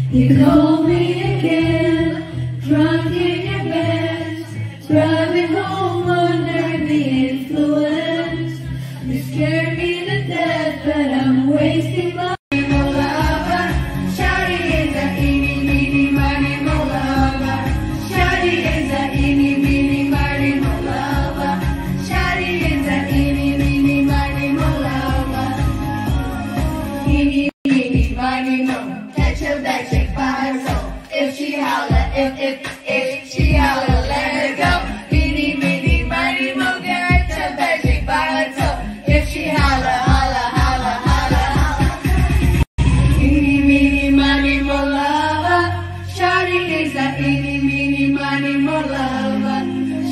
You call me again, drunk in your bed, driving home under the influence. You scared me to death, but I'm wasting my lover. Shawty is a eeny, meeny, miny, mo lover. Shawty is a eeny, meeny, miny, mo lover. Shawty is a eeny, meeny, miny, mo lover. Eeny, meeny, miny, mo. Catch her back, shake by her soul. If she holler, if she holler, let her go. Eeny, meeny, miny, mo. Catch her back, shake by her soul. If she holler, holler, holler, holler, holler. Eeny, meeny, miny, mo lover. Shawty is a eeny, meeny, miny, mo lover.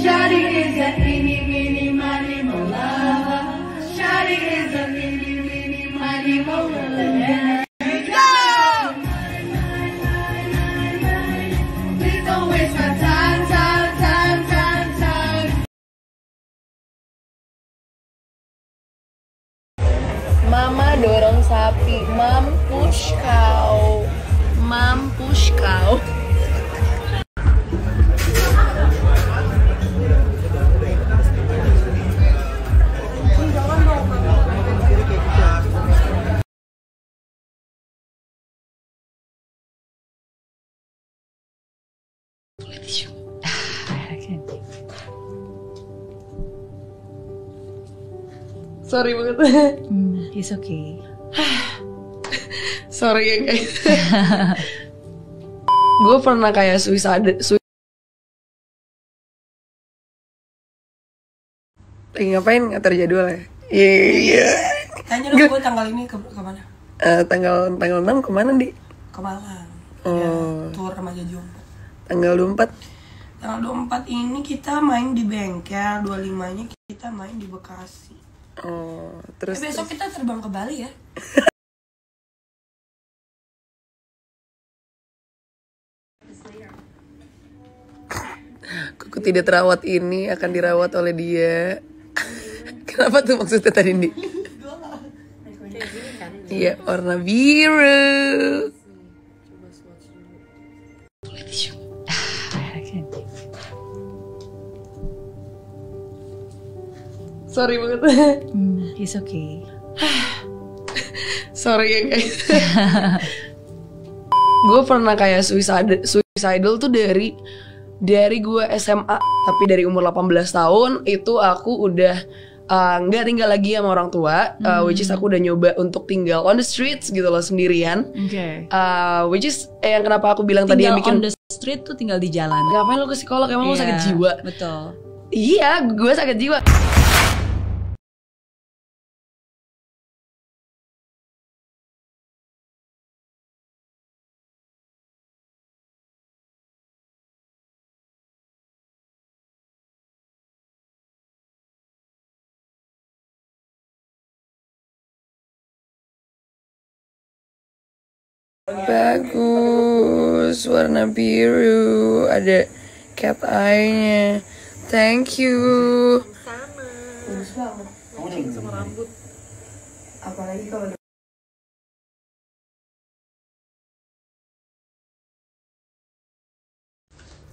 Shawty is a eeny, meeny, miny, mo lover. Shawty is a eeny, meeny, miny, mo lover. Please don't waste my time, time, time, time, time. Mama dorong sapi, mampus kau, mampus kau. Sorry banget. It's okay. Sorry ya guys. Gue pernah kayak suicide. Lagi ngapain? Ngatur jadwal ya? Iya. Tanya dong, gue tanggal ini ke mana? Tanggal 6 kemana di? Ke Malang. Oh. Ya, tour remaja Jombang. Tanggal 24. Tanggal 24 ini kita main di bengkel, 25-nya kita main di Bekasi. Oh, terus Besok kita terbang ke Bali ya. kuku tidak terawat ini akan dirawat oleh dia. Kenapa tuh maksudnya tadi, Di? Iya, warna biru. Sorry banget. It's okay. Sorry ya guys. Gue pernah kayak suicidal tuh dari gue SMA, tapi dari umur 18 tahun itu aku udah nggak tinggal lagi sama orang tua, which is aku udah nyoba untuk tinggal on the streets gitu loh, sendirian. Oke. Which is yang kenapa aku bilang Tinggal tadi yang bikin on the street tuh tinggal di jalan. ngapain lo ke psikolog, emang lo sakit jiwa? Betul. Iya, gue sakit jiwa. Bagus, warna biru, ada cat eye-nya. Thank you. Bagus banget. Sama rambut. Apalagi kalau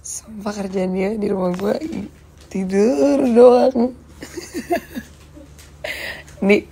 Sumpah kerjaan dia di rumah gue tidur doang. Nih.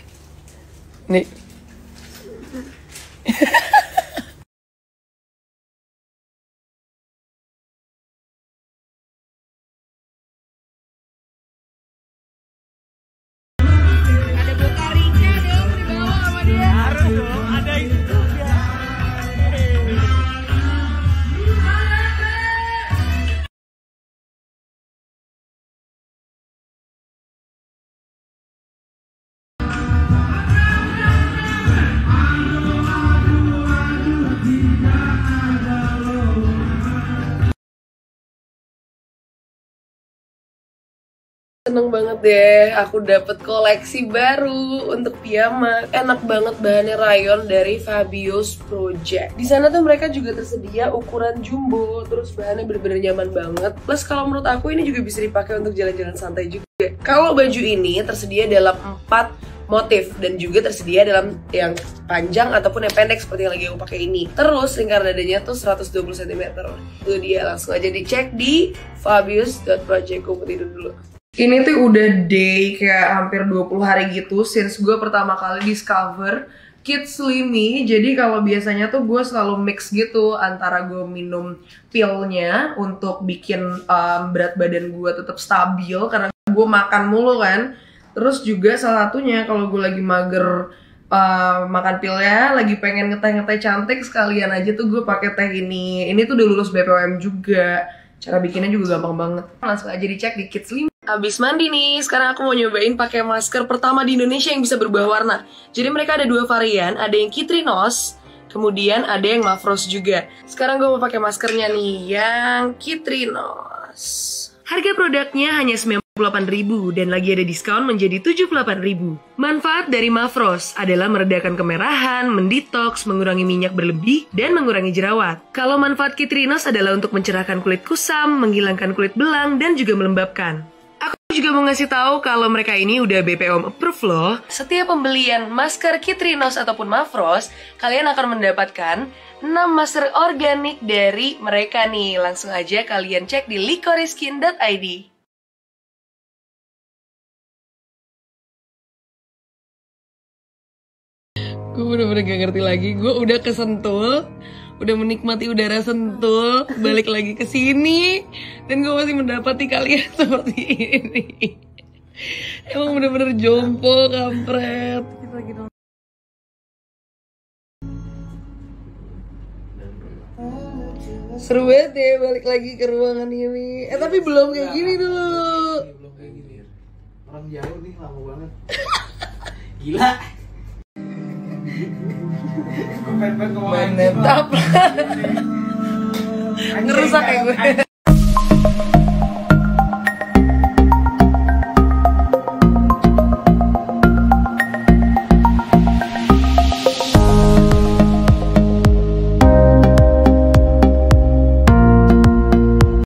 Seneng banget deh, aku dapet koleksi baru untuk piyama. Enak banget bahannya rayon dari Fabio's Project. Di sana tuh mereka juga tersedia ukuran jumbo, terus bahannya bener-bener nyaman banget. Plus kalau menurut aku ini juga bisa dipakai untuk jalan-jalan santai juga. Kalau baju ini tersedia dalam 4 motif dan juga tersedia dalam yang panjang ataupun yang pendek seperti yang lagi aku pakai ini. Terus lingkar dadanya tuh 120 cm. Itu dia, langsung aja dicek di fabius.project. Gue tidur dulu. Ini tuh udah day kayak hampir 20 hari gitu since gue pertama kali discover Kids Slimy. Jadi kalau biasanya tuh gue selalu mix gitu antara gue minum pillnya untuk bikin berat badan gue tetap stabil karena gue makan mulu kan. Terus juga salah satunya kalau gue lagi mager makan pillnya, lagi pengen ngeteh-ngeteh cantik, sekalian aja tuh gue pakai teh ini. Ini tuh udah lulus BPOM juga. Cara bikinnya juga gampang banget. Langsung aja dicek di Kids Slimy. Abis mandi nih, sekarang aku mau nyobain pakai masker pertama di Indonesia yang bisa berubah warna. Jadi mereka ada 2 varian, ada yang Kitrinos, kemudian ada yang Mafros juga. Sekarang gue mau pakai maskernya nih, yang Kitrinos. Harga produknya hanya 98.000 dan lagi ada diskon menjadi 78.000. Manfaat dari Mafros adalah meredakan kemerahan, mendetoks, mengurangi minyak berlebih, dan mengurangi jerawat. Kalau manfaat Kitrinos adalah untuk mencerahkan kulit kusam, menghilangkan kulit belang, dan juga melembabkan. Aku juga mau ngasih tahu kalau mereka ini udah BPOM approve loh. Setiap pembelian masker Kitrinos ataupun Mafros, kalian akan mendapatkan 6 masker organik dari mereka nih. Langsung aja kalian cek di licoriskin.id. Gue bener-bener gak ngerti lagi. Gue udah kesentul, udah menikmati udara Sentul, balik lagi ke sini, dan gue masih mendapati kalian seperti ini. Emang bener-bener jompo, kampret. Seru banget ya balik lagi ke ruangan ini. Tapi belum kayak gini dulu. Belum kayak gini. Orang jauh nih lama banget. Gila. Menetap. Ngerusak ya gue.